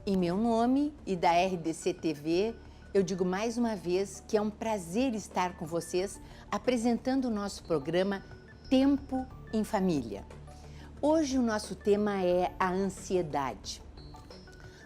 Em meu nome e da RDC TV, eu digo mais uma vez que é um prazer estar com vocês apresentando o nosso programa Tempo em Família. Hoje o nosso tema é a ansiedade.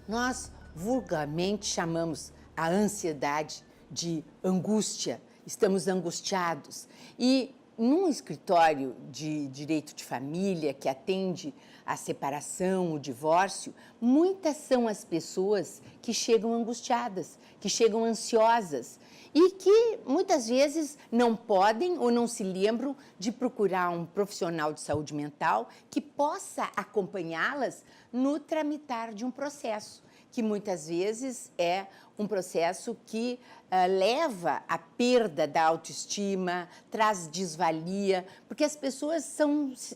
Nós vulgarmente chamamos a ansiedade de angústia, estamos angustiados. E num escritório de direito de família que atende a separação, o divórcio, muitas são as pessoas que chegam angustiadas, que chegam ansiosas e que muitas vezes não podem ou não se lembram de procurar um profissional de saúde mental que possa acompanhá-las no tramitar de um processo, que muitas vezes é um processo que leva à perda da autoestima, traz desvalia, porque as pessoas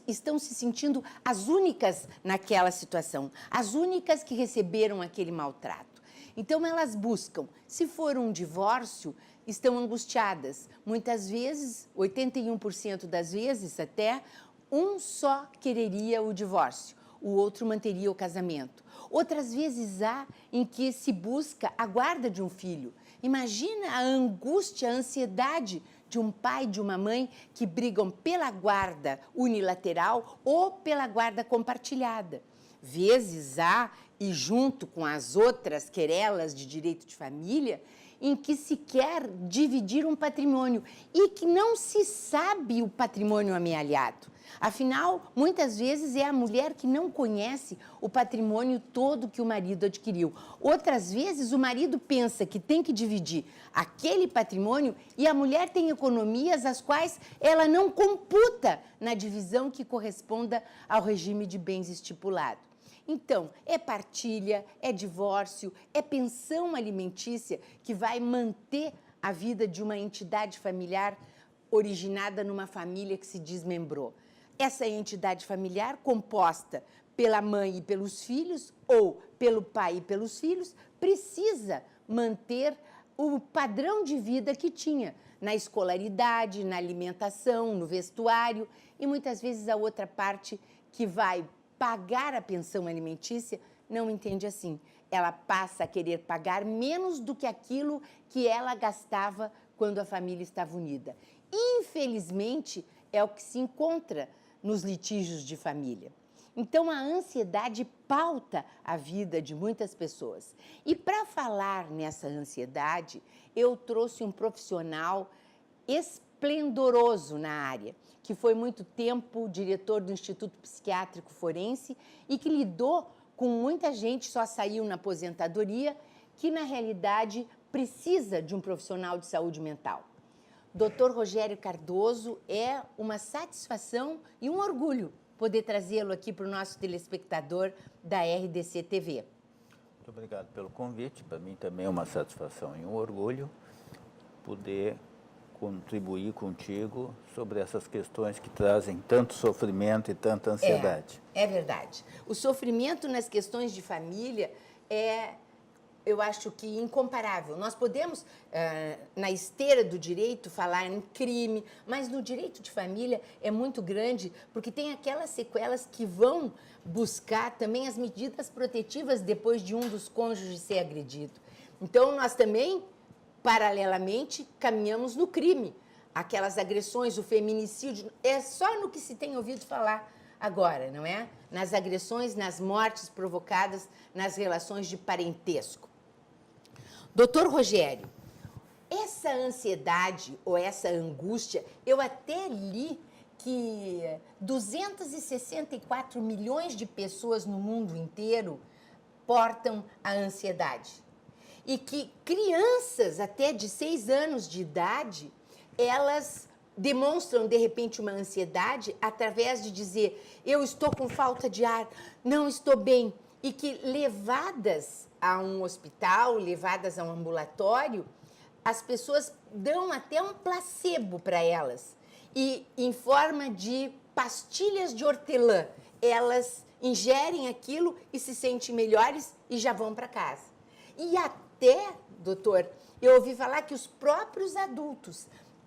estão se sentindo as únicas naquela situação, as únicas que receberam aquele maltrato. Então, elas buscam, se for um divórcio, estão angustiadas. Muitas vezes, 81% das vezes até, um só quereria o divórcio, o outro manteria o casamento. Outras vezes há em que se busca a guarda de um filho. Imagina a angústia, a ansiedade de um pai e de uma mãe que brigam pela guarda unilateral ou pela guarda compartilhada. Vezes há, e junto com as outras querelas de direito de família, em que se quer dividir um patrimônio e que não se sabe o patrimônio amealhado. Afinal, muitas vezes é a mulher que não conhece o patrimônio todo que o marido adquiriu. Outras vezes, o marido pensa que tem que dividir aquele patrimônio e a mulher tem economias as quais ela não computa na divisão que corresponda ao regime de bens estipulado. Então, é partilha, é divórcio, é pensão alimentícia que vai manter a vida de uma entidade familiar originada numa família que se desmembrou. Essa entidade familiar, composta pela mãe e pelos filhos, ou pelo pai e pelos filhos, precisa manter o padrão de vida que tinha na escolaridade, na alimentação, no vestuário, e muitas vezes a outra parte que vai pagar a pensão alimentícia não entende assim. Ela passa a querer pagar menos do que aquilo que ela gastava quando a família estava unida. Infelizmente, é o que se encontra nos litígios de família. Então, a ansiedade pauta a vida de muitas pessoas. E para falar nessa ansiedade, eu trouxe um profissional esplendoroso na área, que foi muito tempo diretor do Instituto Psiquiátrico Forense e que lidou com muita gente, só saiu na aposentadoria, que na realidade precisa de um profissional de saúde mental. Dr. Rogério Cardoso, é uma satisfação e um orgulho poder trazê-lo aqui para o nosso telespectador da RDC TV. Muito obrigado pelo convite. Para mim também é uma satisfação e um orgulho poder contribuir contigo sobre essas questões que trazem tanto sofrimento e tanta ansiedade. É verdade. O sofrimento nas questões de família é, eu acho que incomparável. Nós podemos, na esteira do direito, falar em crime, mas no direito de família é muito grande, porque tem aquelas sequelas que vão buscar também as medidas protetivas depois de um dos cônjuges ser agredido. Então, nós também, paralelamente, caminhamos no crime. Aquelas agressões, o feminicídio, é só no que se tem ouvido falar agora, não é? Nas agressões, nas mortes provocadas nas relações de parentesco. Doutor Rogério, essa ansiedade ou essa angústia, eu até li que 264 milhões de pessoas no mundo inteiro portam a ansiedade. E que crianças até de 6 anos de idade, elas demonstram, de repente, uma ansiedade através de dizer: eu estou com falta de ar, não estou bem. E que levadas a um hospital, levadas a um ambulatório, as pessoas dão até um placebo para elas. E em forma de pastilhas de hortelã, elas ingerem aquilo e se sentem melhores e já vão para casa. E até, doutor, eu ouvi falar que os próprios adultos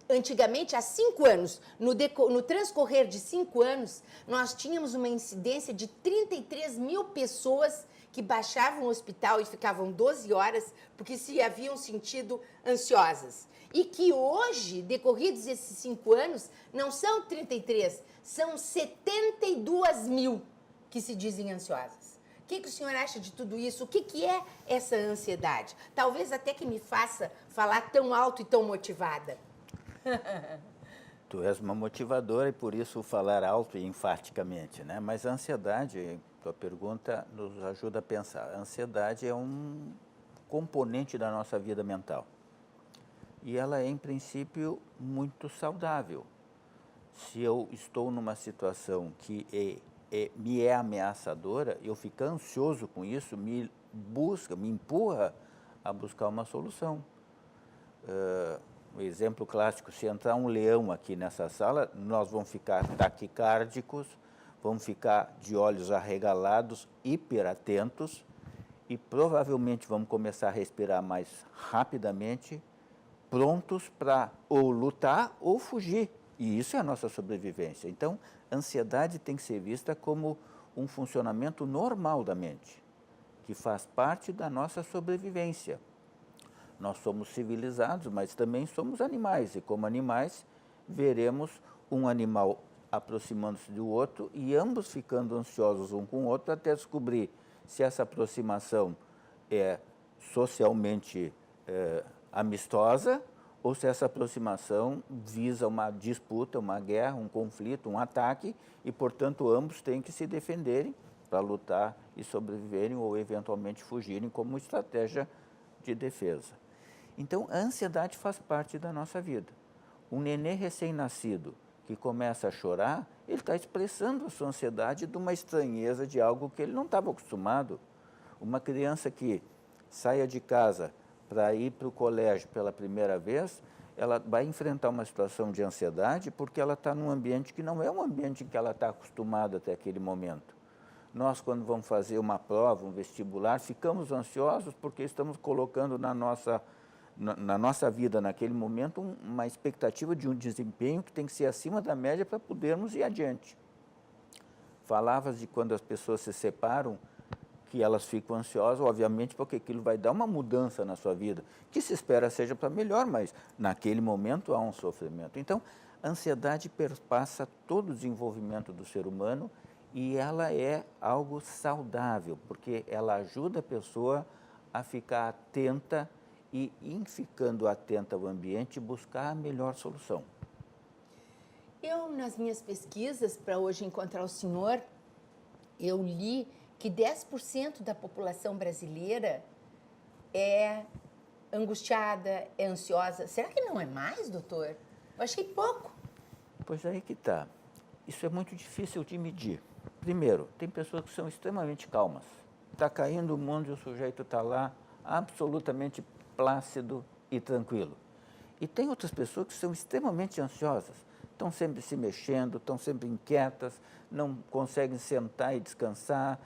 Antigamente, há 5 anos, no transcorrer de 5 anos, nós tínhamos uma incidência de 33 mil pessoas que baixavam o hospital e ficavam 12 horas porque se haviam sentido ansiosas. E que hoje, decorridos esses 5 anos, não são 33, são 72 mil que se dizem ansiosas. O que o senhor acha de tudo isso? O que é essa ansiedade? Talvez até que me faça falar tão alto e tão motivada. Tu és uma motivadora e por isso falar alto e enfaticamente, né? Mas a ansiedade, tua pergunta nos ajuda a pensar. A ansiedade é um componente da nossa vida mental. E ela é, em princípio, muito saudável. Se eu estou numa situação que me é ameaçadora, eu fico ansioso com isso, me empurra a buscar uma solução. O exemplo clássico, se entrar um leão aqui nessa sala, nós vamos ficar taquicárdicos, vamos ficar de olhos arregalados, hiperatentos, e provavelmente vamos começar a respirar mais rapidamente, prontos para ou lutar ou fugir. E isso é a nossa sobrevivência. Então, a ansiedade tem que ser vista como um funcionamento normal da mente, que faz parte da nossa sobrevivência. Nós somos civilizados, mas também somos animais, e como animais, veremos um animal aproximando-se do outro e ambos ficando ansiosos um com o outro até descobrir se essa aproximação é socialmente amistosa ou se essa aproximação visa uma disputa, uma guerra, um conflito, um ataque e, portanto, ambos têm que se defenderem para lutar e sobreviverem ou, eventualmente, fugirem como estratégia de defesa. Então, a ansiedade faz parte da nossa vida. Um nenê recém-nascido que começa a chorar, ele está expressando a sua ansiedade de uma estranheza de algo que ele não estava acostumado. Uma criança que saia de casa para ir para o colégio pela primeira vez, ela vai enfrentar uma situação de ansiedade porque ela está num ambiente que não é um ambiente em que ela está acostumada até aquele momento. Nós, quando vamos fazer uma prova, um vestibular, ficamos ansiosos porque estamos colocando na nossa vida, naquele momento, uma expectativa de um desempenho que tem que ser acima da média para podermos ir adiante. Falavas de quando as pessoas se separam, que elas ficam ansiosas, obviamente, porque aquilo vai dar uma mudança na sua vida, que se espera seja para melhor, mas naquele momento há um sofrimento. Então, a ansiedade perpassa todo o desenvolvimento do ser humano e ela é algo saudável, porque ela ajuda a pessoa a ficar atenta e, em ficando atenta ao ambiente, buscar a melhor solução. Eu, nas minhas pesquisas, para hoje encontrar o senhor, eu li que 10% da população brasileira é angustiada, é ansiosa. Será que não é mais, doutor? Eu achei pouco. Pois aí que está. Isso é muito difícil de medir. Primeiro, tem pessoas que são extremamente calmas. Está caindo o mundo e o sujeito está lá absolutamente plácido e tranquilo. E tem outras pessoas que são extremamente ansiosas. Estão sempre se mexendo, estão sempre inquietas, não conseguem sentar e descansar.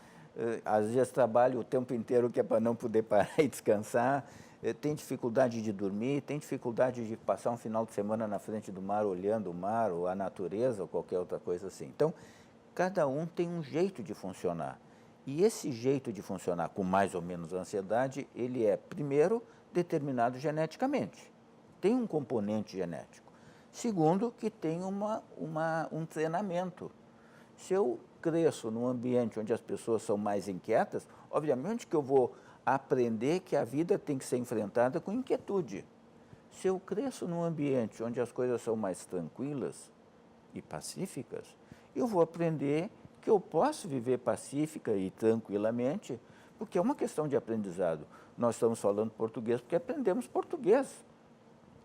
Às vezes trabalham o tempo inteiro que é para não poder parar e descansar, tem dificuldade de dormir, tem dificuldade de passar um final de semana na frente do mar, olhando o mar, ou a natureza, ou qualquer outra coisa assim. Então, cada um tem um jeito de funcionar. E esse jeito de funcionar com mais ou menos ansiedade, ele é, primeiro, determinado geneticamente. Tem um componente genético. Segundo, que tem um treinamento. Se eu cresço num ambiente onde as pessoas são mais inquietas, obviamente que eu vou aprender que a vida tem que ser enfrentada com inquietude. Se eu cresço num ambiente onde as coisas são mais tranquilas e pacíficas, eu vou aprender que eu posso viver pacífica e tranquilamente, porque é uma questão de aprendizado. Nós estamos falando português porque aprendemos português.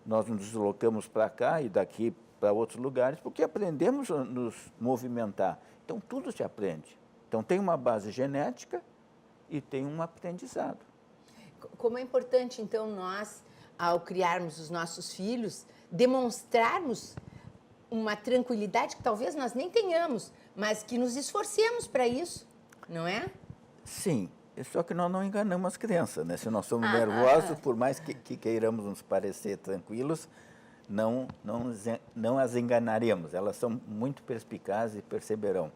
Nós nos deslocamos para cá e daqui para outros lugares porque aprendemos a nos movimentar. Então, tudo se aprende. Então, tem uma base genética e tem um aprendizado. Como é importante, então, nós, ao criarmos os nossos filhos, demonstrarmos uma tranquilidade que talvez nós nem tenhamos, mas que nos esforcemos para isso, não é? Sim, só que nós não enganamos as crianças, né? Se nós somos nervosos, por mais que queiramos nos parecer tranquilos, não as enganaremos. Elas são muito perspicazes e perceberão.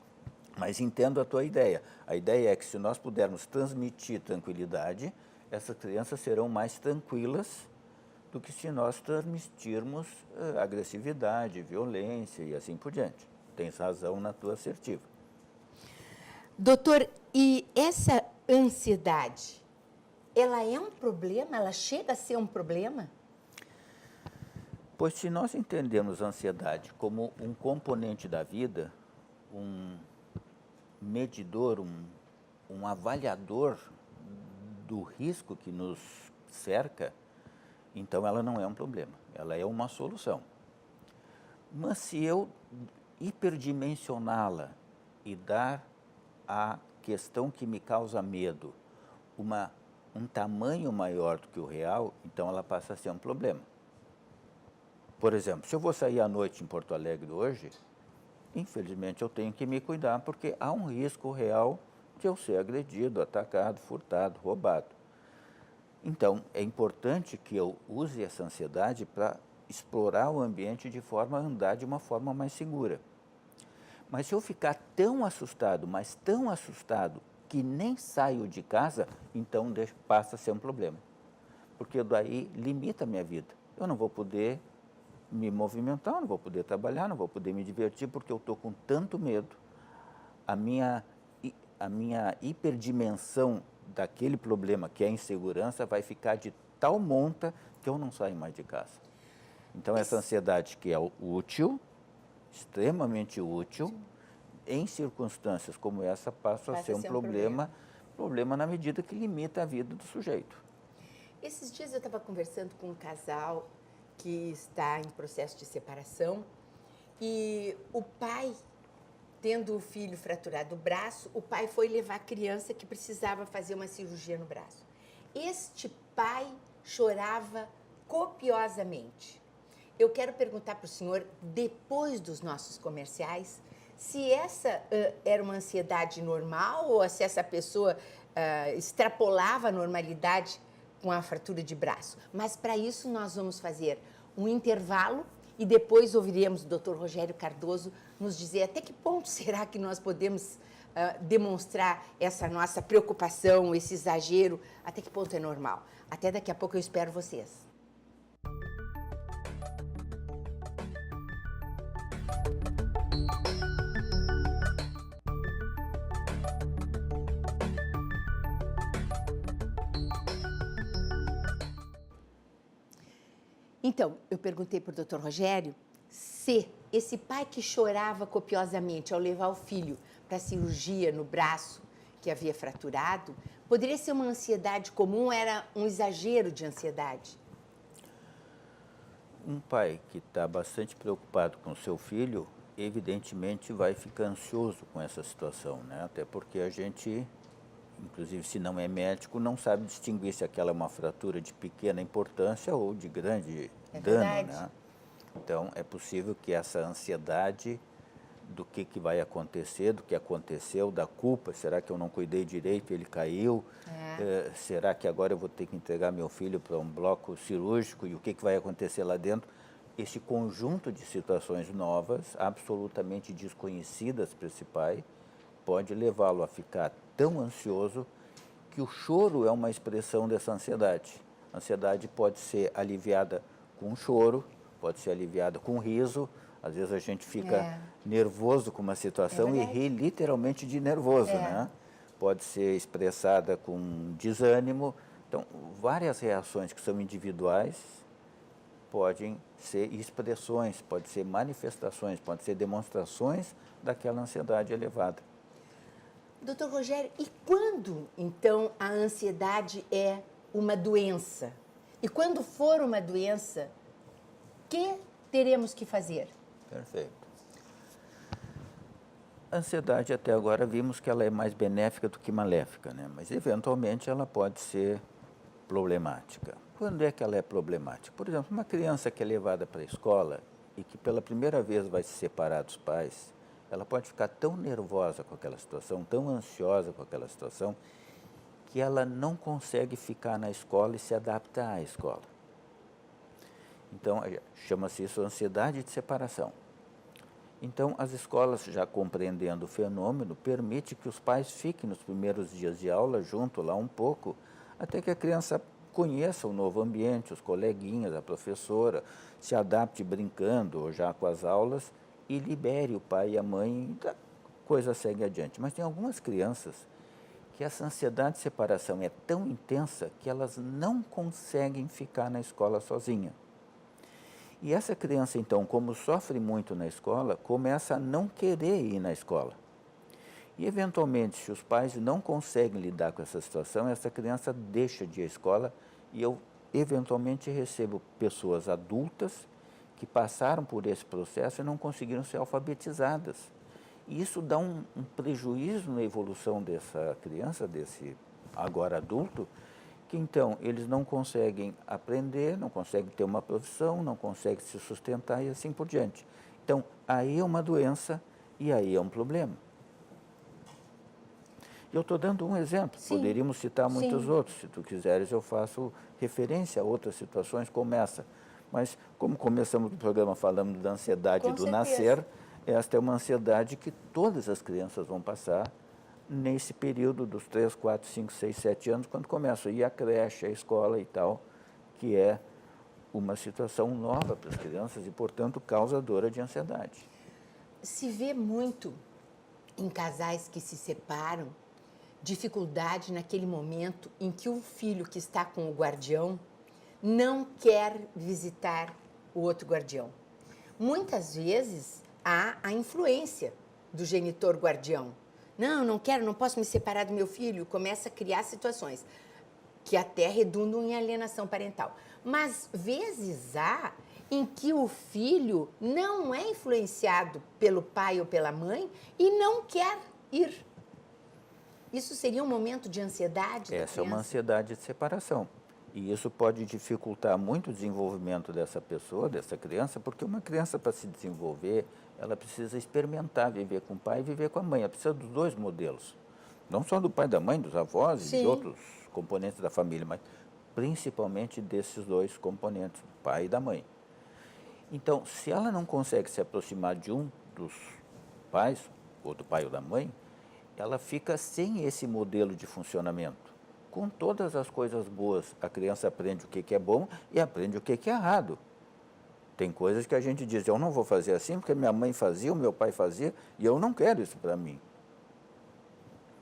Mas entendo a tua ideia. A ideia é que se nós pudermos transmitir tranquilidade, essas crianças serão mais tranquilas do que se nós transmitirmos agressividade, violência e assim por diante. Tens razão na tua assertiva. Doutor, e essa ansiedade, ela é um problema? Ela chega a ser um problema? Pois se nós entendemos a ansiedade como um componente da vida, um medidor, um avaliador do risco que nos cerca, então ela não é um problema, ela é uma solução. Mas se eu hiperdimensioná-la e dar à questão que me causa medo um tamanho maior do que o real, então ela passa a ser um problema. Por exemplo, se eu vou sair à noite em Porto Alegre hoje, infelizmente eu tenho que me cuidar porque há um risco real de eu ser agredido, atacado, furtado, roubado. Então, é importante que eu use essa ansiedade para explorar o ambiente de forma a andar de uma forma mais segura. Mas se eu ficar tão assustado, mas tão assustado, que nem saio de casa, então passa a ser um problema. Porque daí limita a minha vida. Eu não vou poder me movimentar, não vou poder trabalhar, não vou poder me divertir, porque eu estou com tanto medo. A minha hiperdimensão daquele problema, que é a insegurança, vai ficar de tal monta que eu não saio mais de casa. Então, essa ansiedade que é útil, extremamente útil, sim, em circunstâncias como essa, passa a ser um problema na medida que limita a vida do sujeito. Esses dias eu estava conversando com um casal que está em processo de separação e o pai, tendo o filho fraturado o braço, o pai foi levar a criança que precisava fazer uma cirurgia no braço. Este pai chorava copiosamente. Eu quero perguntar para o senhor, depois dos nossos comerciais, se essa era uma ansiedade normal ou se essa pessoa extrapolava a normalidade com a fratura de braço. Mas para isso nós vamos fazer um intervalo e depois ouviremos o Dr. Rogério Cardoso nos dizer até que ponto será que nós podemos demonstrar essa nossa preocupação, esse exagero, até que ponto é normal. Até daqui a pouco, eu espero vocês. Então, eu perguntei para o Dr. Rogério se esse pai que chorava copiosamente ao levar o filho para a cirurgia no braço que havia fraturado, poderia ser uma ansiedade comum ou era um exagero de ansiedade? Um pai que está bastante preocupado com o seu filho, evidentemente vai ficar ansioso com essa situação, né? Até porque a gente, inclusive se não é médico, não sabe distinguir se aquela é uma fratura de pequena importância ou de grande dano, né? Então, é possível que essa ansiedade do que vai acontecer, do que aconteceu, da culpa, será que eu não cuidei direito, ele caiu? Será que agora eu vou ter que entregar meu filho para um bloco cirúrgico e o que vai acontecer lá dentro? Esse conjunto de situações novas, absolutamente desconhecidas para esse pai, pode levá-lo a ficar tão ansioso que o choro é uma expressão dessa ansiedade. A ansiedade pode ser aliviada com choro, pode ser aliviada com riso. Às vezes a gente fica nervoso com uma situação e ri literalmente de nervoso, né? Pode ser expressada com desânimo. Então, várias reações que são individuais podem ser expressões, podem ser manifestações, podem ser demonstrações daquela ansiedade elevada. Doutor Rogério, e quando, então, a ansiedade é uma doença? E quando for uma doença, o que teremos que fazer? Perfeito. A ansiedade, até agora, vimos que ela é mais benéfica do que maléfica, né? Mas, eventualmente, ela pode ser problemática. Quando é que ela é problemática? Por exemplo, uma criança que é levada para a escola e que pela primeira vez vai se separar dos pais, ela pode ficar tão nervosa com aquela situação, tão ansiosa com aquela situação, que ela não consegue ficar na escola e se adaptar à escola. Então, chama-se isso ansiedade de separação. Então, as escolas, já compreendendo o fenômeno, permitem que os pais fiquem nos primeiros dias de aula junto lá um pouco, até que a criança conheça o novo ambiente, os coleguinhas, a professora, se adapte brincando ou já com as aulas e libere o pai e a mãe, e a coisa segue adiante. Mas tem algumas crianças que essa ansiedade de separação é tão intensa que elas não conseguem ficar na escola sozinha. E essa criança, então, como sofre muito na escola, começa a não querer ir na escola. E, eventualmente, se os pais não conseguem lidar com essa situação, essa criança deixa de ir à escola e eu, eventualmente, recebo pessoas adultas que passaram por esse processo e não conseguiram ser alfabetizadas. E isso dá um prejuízo na evolução dessa criança, desse agora adulto, que então eles não conseguem aprender, não conseguem ter uma profissão, não conseguem se sustentar e assim por diante. Então, aí é uma doença e aí é um problema. Eu estou dando um exemplo, Sim. Poderíamos citar muitos Sim. outros. Se tu quiseres, eu faço referência a outras situações como essa. Mas, como começamos o programa falando da ansiedade Com do certeza. nascer, esta é uma ansiedade que todas as crianças vão passar nesse período dos 3, 4, 5, 6, 7 anos, quando começam a ir à creche, à escola e tal, que é uma situação nova para as crianças e, portanto, causadora de ansiedade. Se vê muito em casais que se separam, dificuldade naquele momento em que o filho que está com o guardião não quer visitar o outro guardião. Muitas vezes há a influência do genitor guardião. Não, não quero, não posso me separar do meu filho. Começa a criar situações que até redundam em alienação parental. Mas vezes há em que o filho não é influenciado pelo pai ou pela mãe e não quer ir. Isso seria um momento de ansiedade? Essa é uma ansiedade de separação. E isso pode dificultar muito o desenvolvimento dessa pessoa, dessa criança, porque uma criança, para se desenvolver, ela precisa experimentar viver com o pai e viver com a mãe. Ela precisa dos dois modelos. Não só do pai e da mãe, dos avós Sim. e de outros componentes da família, mas principalmente desses dois componentes, do pai e da mãe. Então, se ela não consegue se aproximar de um dos pais, ou do pai ou da mãe, ela fica sem esse modelo de funcionamento. Com todas as coisas boas, a criança aprende o que é bom e aprende o que é errado. Tem coisas que a gente diz, eu não vou fazer assim porque minha mãe fazia, o meu pai fazia, e eu não quero isso para mim.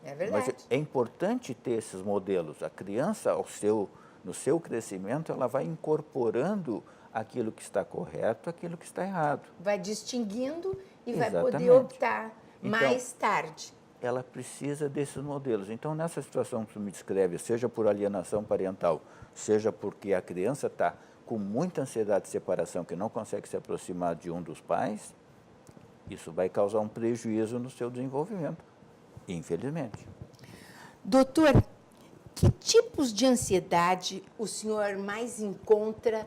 É verdade. Mas é importante ter esses modelos. A criança, no seu crescimento, ela vai incorporando aquilo que está correto, aquilo que está errado. Vai distinguindo e vai Exatamente. poder optar Então, mais tarde. Ela precisa desses modelos. Então, nessa situação que tu me descreve, seja por alienação parental, seja porque a criança está com muita ansiedade de separação, que não consegue se aproximar de um dos pais, isso vai causar um prejuízo no seu desenvolvimento, infelizmente. Doutor, que tipos de ansiedade o senhor mais encontra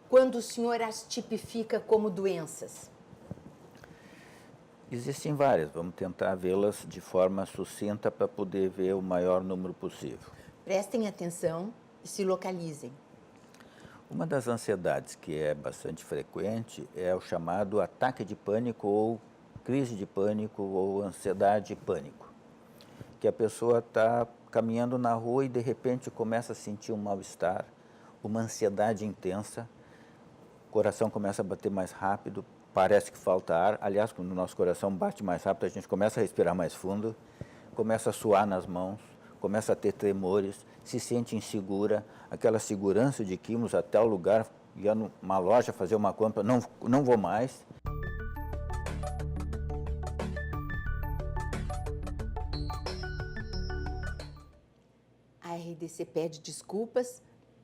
quando o senhor as tipifica como doenças? Existem várias, vamos tentar vê-las de forma sucinta para poder ver o maior número possível. Prestem atenção e se localizem. Uma das ansiedades que é bastante frequente é o chamado ataque de pânico ou crise de pânico ou ansiedade e pânico. Que a pessoa está caminhando na rua e de repente começa a sentir um mal-estar, uma ansiedade intensa, o coração começa a bater mais rápido, parece que falta ar. Aliás, quando o nosso coração bate mais rápido, a gente começa a respirar mais fundo, começa a suar nas mãos, começa a ter tremores, se sente insegura, aquela segurança de que íamos até o lugar, ia numa loja fazer uma compra, não vou mais. A RDC pede desculpas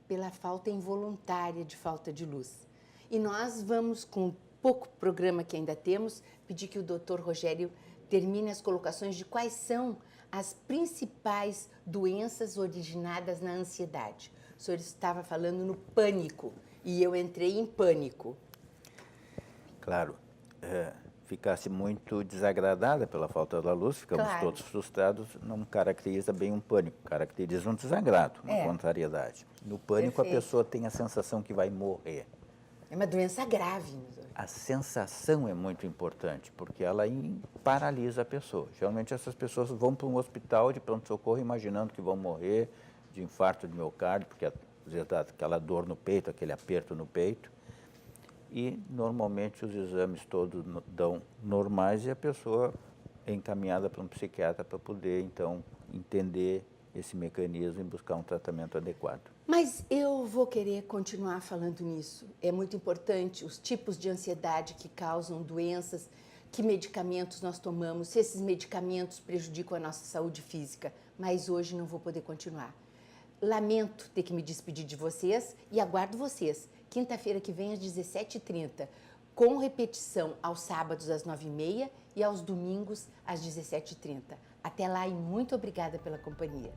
pela falta involuntária de falta de luz. E nós vamos, com o pouco programa que ainda temos, pedir que o Dr. Rogério termine as colocações de quais são as principais doenças originadas na ansiedade. O senhor estava falando no pânico e eu entrei em pânico. Claro, ficasse muito desagradada pela falta da luz, ficamos Claro. todos frustrados, não caracteriza bem um pânico, caracteriza um desagrado, uma contrariedade. No pânico, Perfeito. a pessoa tem a sensação que vai morrer. É uma doença grave. A sensação é muito importante, porque ela paralisa a pessoa. Geralmente essas pessoas vão para um hospital de pronto-socorro imaginando que vão morrer de infarto de miocárdio, porque às vezes dá aquela dor no peito, aquele aperto no peito. E normalmente os exames todos dão normais e a pessoa é encaminhada para um psiquiatra para poder, então, entender esse mecanismo e buscar um tratamento adequado. Mas eu vou querer continuar falando nisso. É muito importante os tipos de ansiedade que causam doenças, que medicamentos nós tomamos, se esses medicamentos prejudicam a nossa saúde física. Mas hoje não vou poder continuar. Lamento ter que me despedir de vocês e aguardo vocês, quinta-feira que vem às 17h30, com repetição aos sábados às 9h30 e aos domingos às 17h30. Até lá e muito obrigada pela companhia.